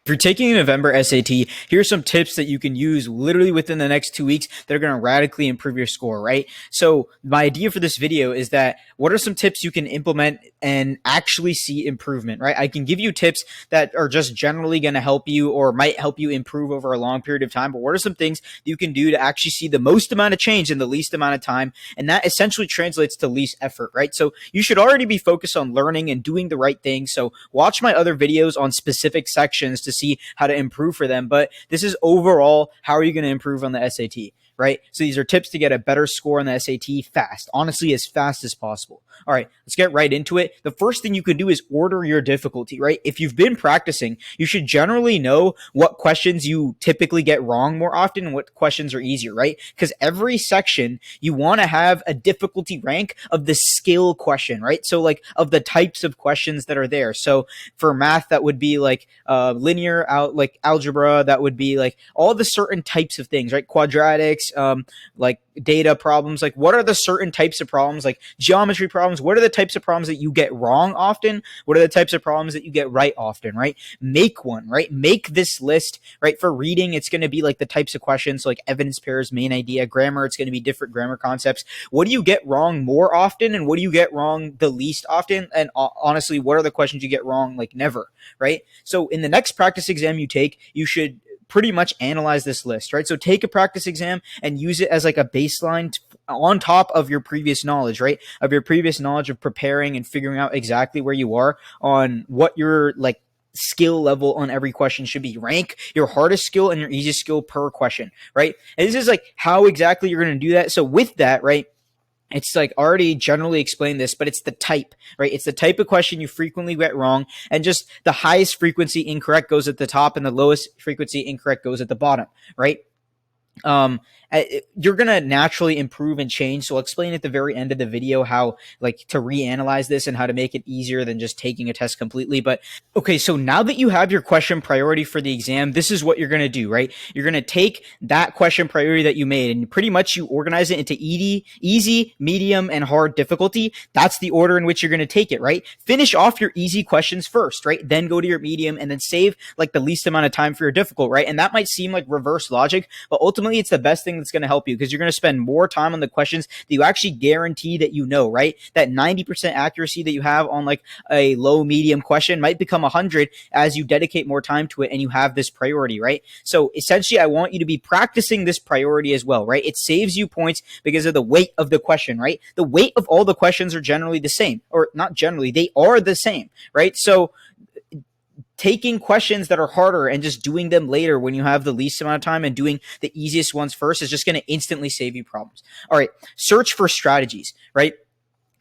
If you're taking a November SAT, here's some tips that you can use literally within the next 2 weeks that are going to radically improve your score, right? So my idea for this video is that what are some tips you can implement and actually see improvement, right? I can give you tips that are just generally going to help you or might help you improve over a long period of time, but what are some things that you can do to actually see the most amount of change in the least amount of time? And that essentially translates to least effort, right? So you should already be focused on learning and doing the right thing. So watch my other videos on specific sections to see how to improve for them. But this is overall, how are you going to improve on the SAT, right? So these are tips to get a better score on the SAT fast, honestly, as fast as possible. All right, let's get right into it. The first thing you can do is order your difficulty, right? If you've been practicing, you should generally know what questions you typically get wrong more often and what questions are easier, right? Because every section, you want to have a difficulty rank of the skill question, right? So like of the types of questions that are there. So for math, that would be like linear like algebra, that would be like all the certain types of things, right? Quadratics, like data problems, like what are the certain types of problems, like geometry problems, what are the types of problems that you get wrong often, what are the types of problems that you get right often, right? Make one, right? Make this list, right? For reading, it's going to be like the types of questions, so like evidence pairs, main idea. Grammar, it's going to be different grammar concepts. What do you get wrong more often, and what do you get wrong the least often? And honestly, what are the questions you get wrong like never, right? So in the next practice exam you take, you should pretty much analyze this list, right? So take a practice exam and use it as like a baseline on top of your previous knowledge, right? Of your previous knowledge of preparing and figuring out exactly where you are on what your like skill level on every question should be. Rank your hardest skill and your easiest skill per question, right? And this is like how exactly you're going to do that. So with that, right, it's like already generally explained this, but it's the type, right? It's the type of question you frequently get wrong, and just the highest frequency incorrect goes at the top and the lowest frequency incorrect goes at the bottom, right? um you're gonna naturally improve and change, so I'll explain at the very end of the video how like to reanalyze this and how to make it easier than just taking a test completely. But okay, so now that you have your question priority for the exam, this is what you're gonna do, right? You're gonna take that question priority that you made and pretty much you organize it into easy, medium, and hard difficulty. That's the order in which you're gonna take it, right? Finish off your easy questions first, right? Then go to your medium and then save like the least amount of time for your difficult, right? And that might seem like reverse logic, but ultimately it's the best thing that's going to help you, because you're going to spend more time on the questions that you actually guarantee that you know, right? That 90% accuracy that you have on like a low medium question might become 100 as you dedicate more time to it and you have this priority, right? So essentially I want you to be practicing this priority as well, right? It saves you points because of the weight of the question, right? The weight of all the questions are generally the same, or not generally, they are the same, right? So taking questions that are harder and just doing them later when you have the least amount of time and doing the easiest ones first is just going to instantly save you problems. All right, search for strategies, right?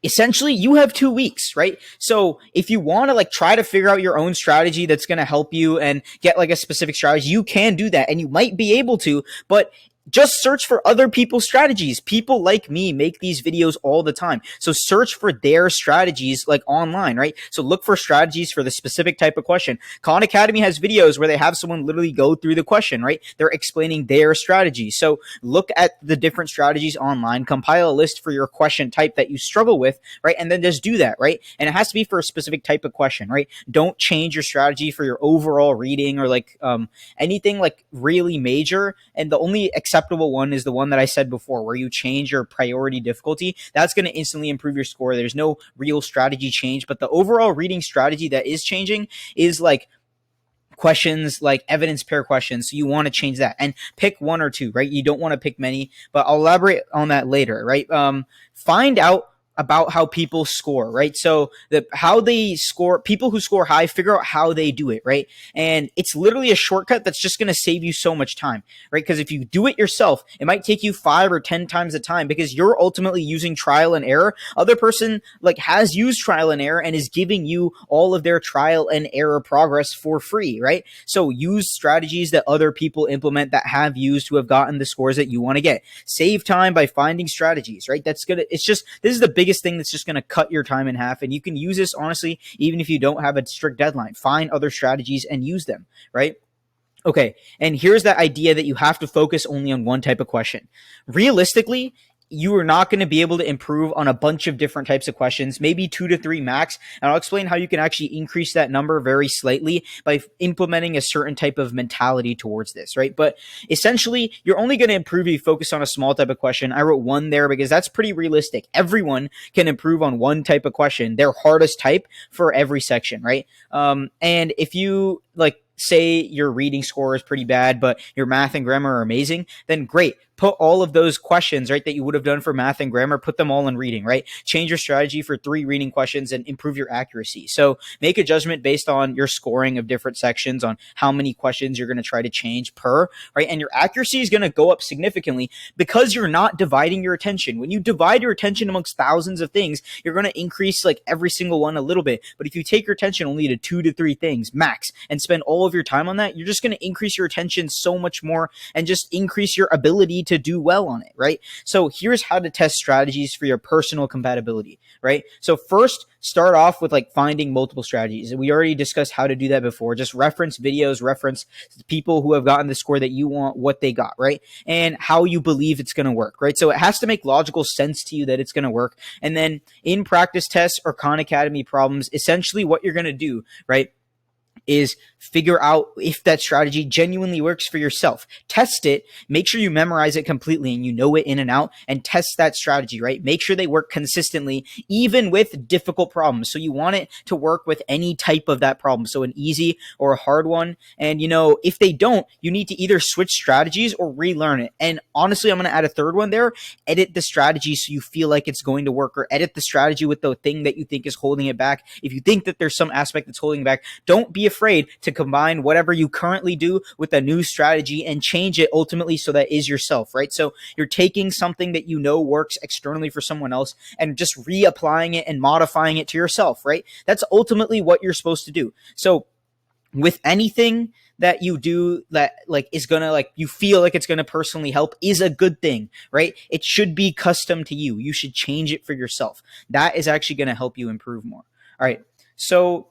Essentially you have 2 weeks, right? So if you want to like try to figure out your own strategy that's going to help you and get like a specific strategy, you can do that and you might be able to, but just search for other people's strategies. People like me make these videos all the time. So search for their strategies like online, right? So look for strategies for the specific type of question. Khan Academy has videos where they have someone literally go through the question, right? They're explaining their strategy. So look at the different strategies online, compile a list for your question type that you struggle with, right? And then just do that, right? And it has to be for a specific type of question, right? Don't change your strategy for your overall reading or like anything like really major. And the only acceptable one is the one that I said before, where you change your priority difficulty. That's going to instantly improve your score. There's no real strategy change, but the overall reading strategy that is changing is like questions like evidence pair questions. So you want to change that and pick one or two, right? You don't want to pick many, but I'll elaborate on that later, right? Find out about how people score, right? So how they score, people who score high, figure out how they do it, right? And it's literally a shortcut that's just going to save you so much time, right? Because if you do it yourself, it might take you 5 or 10 times the time because you're ultimately using trial and error. Other person like has used trial and error and is giving you all of their trial and error progress for free, right? So use strategies that other people implement that have used, who have gotten the scores that you want to get. Save time by finding strategies, right? That's good. It's just, this is the biggest thing that's just going to cut your time in half. And you can use this honestly, even if you don't have a strict deadline. Find other strategies and use them, right? Okay. And here's that idea that you have to focus only on one type of question. Realistically, you are not going to be able to improve on a bunch of different types of questions, maybe 2 to 3 max. And I'll explain how you can actually increase that number very slightly by implementing a certain type of mentality towards this, right? But essentially, you're only going to improve if you focus on a small type of question. I wrote one there because that's pretty realistic. Everyone can improve on one type of question, their hardest type for every section, right? And if you like, say your reading score is pretty bad, but your math and grammar are amazing, then great. Put all of those questions, right, that you would have done for math and grammar, put them all in reading, right? Change your strategy for 3 reading questions and improve your accuracy. So make a judgment based on your scoring of different sections on how many questions you're going to try to change per, right? And your accuracy is going to go up significantly because you're not dividing your attention. When you divide your attention amongst thousands of things, you're going to increase like every single one a little bit. But if you take your attention only to 2 to 3 things max and spend all of your time on that, you're just going to increase your attention so much more and just increase your ability to do well on it, right? So here's how to test strategies for your personal compatibility, right? So first, start off with like finding multiple strategies. We already discussed how to do that before. Just reference videos, reference people who have gotten the score that you want, what they got, right? And how you believe it's going to work, right? So it has to make logical sense to you that it's going to work. And then in practice tests or Khan Academy problems, essentially what you're going to do, right, is figure out if that strategy genuinely works for yourself. Test it, make sure you memorize it completely and you know it in and out, and test that strategy, right? Make sure they work consistently, even with difficult problems. So you want it to work with any type of that problem. So an easy or a hard one. And, you know, if they don't, you need to either switch strategies or relearn it. And honestly, I'm going to add a third one there. Edit the strategy so you feel like it's going to work, or edit the strategy with the thing that you think is holding it back. If you think that there's some aspect that's holding it back, don't be afraid to combine whatever you currently do with a new strategy and change it ultimately so that is yourself, right? So you're taking something that you know works externally for someone else and just reapplying it and modifying it to yourself, right? That's ultimately what you're supposed to do. So with anything that you do that like is gonna like you feel like it's gonna personally help is a good thing, right? It should be custom to you. You should change it for yourself. That is actually gonna help you improve more. All right. So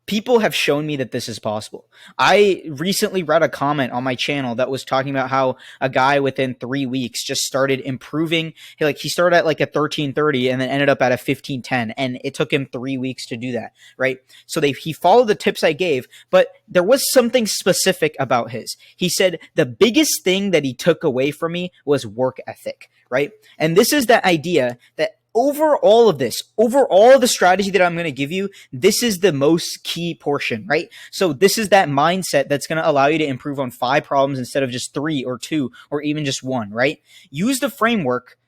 people have shown me that this is possible. I recently read a comment on my channel that was talking about how a guy within 3 weeks just started improving. He started at like a 1330 and then ended up at a 1510, and it took him 3 weeks to do that, right? So he followed the tips I gave, but there was something specific about his. He said the biggest thing that he took away from me was work ethic, right? And this is the idea that over all of the strategy that I'm going to give you, this is the most key portion, right? So this is that mindset that's going to allow you to improve on 5 problems instead of just 3 or 2 or even just 1, right? Use the framework,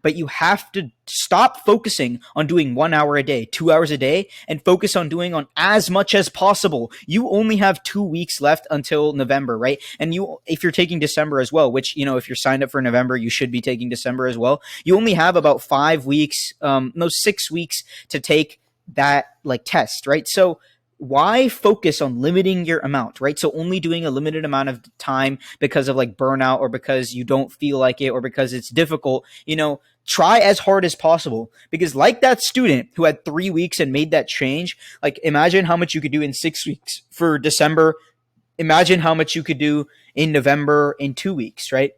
but you have to stop focusing on doing 1 hour a day, 2 hours a day, and focus on doing on as much as possible. You only have 2 weeks left until November, right? And if you're taking December as well, which, you know, if you're signed up for November, you should be taking December as well. You only have about 5 weeks, 6 weeks to take that like test, right? So why focus on limiting your amount, right? So only doing a limited amount of time because of like burnout or because you don't feel like it or because it's difficult, you know, try as hard as possible, because like that student who had 3 weeks and made that change, like imagine how much you could do in 6 weeks for December. Imagine how much you could do in November in 2 weeks, right?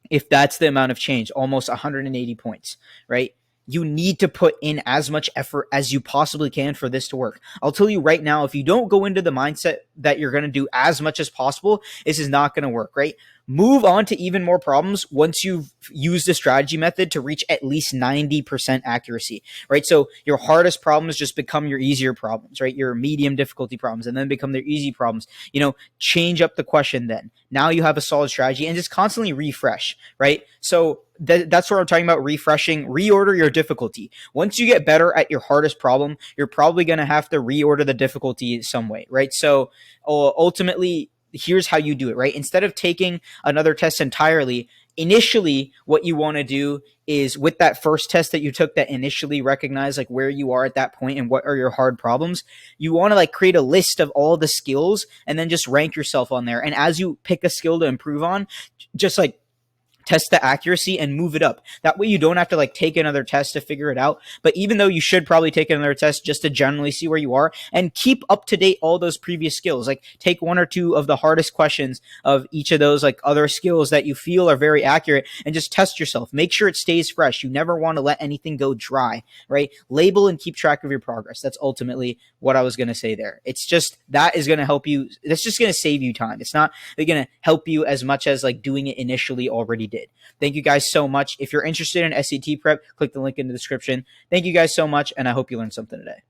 If that's the amount of change, almost 180 points, right? You need to put in as much effort as you possibly can for this to work. I'll tell you right now, if you don't go into the mindset that you're going to do as much as possible, this is not going to work, right? Move on to even more problems once you've used the strategy method to reach at least 90% accuracy, right? So your hardest problems just become your easier problems, right? Your medium difficulty problems, and then become their easy problems. You know, change up the question then. Now you have a solid strategy, and just constantly refresh, right? So that's what I'm talking about, refreshing. Reorder your difficulty. Once you get better at your hardest problem, you're probably going to have to reorder the difficulty some way, right? So ultimately, here's how you do it, right? Instead of taking another test entirely, initially what you want to do is with that first test that you took that initially recognize like where you are at that point and what are your hard problems, you want to like create a list of all the skills and then just rank yourself on there. And as you pick a skill to improve on, just like test the accuracy and move it up. That way you don't have to like take another test to figure it out. But even though you should probably take another test just to generally see where you are, and keep up to date all those previous skills. Like take one or two of the hardest questions of each of those like other skills that you feel are very accurate and just test yourself. Make sure it stays fresh. You never want to let anything go dry, right? Label and keep track of your progress. That's ultimately what I was going to say there. It's just that is going to help you. That's just going to save you time. It's not going to help you as much as like doing it initially already did. Thank you guys so much. If you're interested in SAT prep, click the link in the description. Thank you guys so much, and I hope you learned something today.